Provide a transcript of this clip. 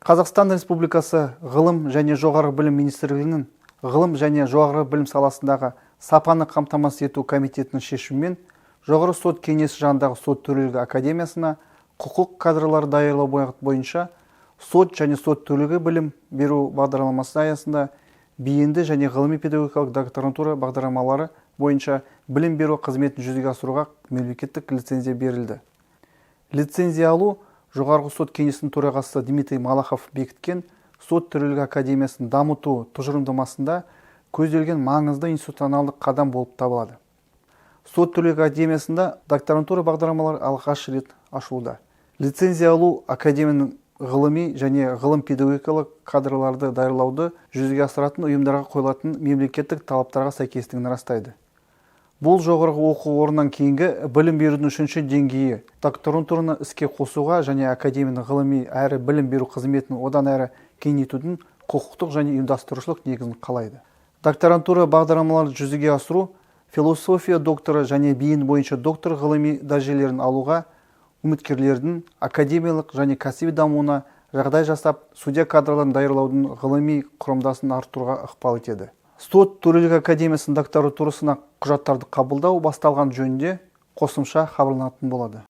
Қазақстан Республикасы ғылым және жоғары білім министрлігінің ғылым және жоғары білім саласындағы сапаны қамтамасыз ету комитетінің шешімімен жоғары сот кеңесі жанындағы сот төрелігі академиясына құқық кадрлар даярлау бойынша сот және сот төрелігі білім беру бағдарламасы аясында бейінді және ғылыми педагогикалық докторантура бағдарламалары бойынша білім беру қызметін жүзеге асыруға мемлекеттік лицензия берілді. Лицензия алу жоғарғы сот кеңесінің төрағасы Дмитрий Малахов бекіткен сот төрелігі академиясын дамыту тұжырымдамасында көзделген маңызды институционалдық қадам болып табылады. Сот төрелігі академиясында докторантура бағдарламалары алғаш рет ашылуда. Лицензия алу академияның ғылыми және ғылым педагогикалық кадрларды даярлауды жүзеге асыратын ұйымдарға қойылатын мемлекеттік талаптарға сәйкестігін растайды. Бұл жоғарғы оқу орнынан кейінгі білім берудің үшінші деңгейі докторантураны іске қосуға және академияның ғылыми әрі білім беру қызметін одан әрі кеңейтудің құқықтық және ұйымдастырушылық негізін қалайды. Докторантура бағдарламаларды жүзеге асыру философия докторы және бейін бойынша доктор ғылыми дәрежелерін алуға үміткерлердің академиялық және кәсіби дамуына жағдай жасап, судья кадрларын даярлаудың ғылыми құрамдасын арттыруға ықпал етеді. Сот төрелігі академиясының докторантурасына құжаттарды қабылдау басталған жөнінде қосымша хабарланатын болады.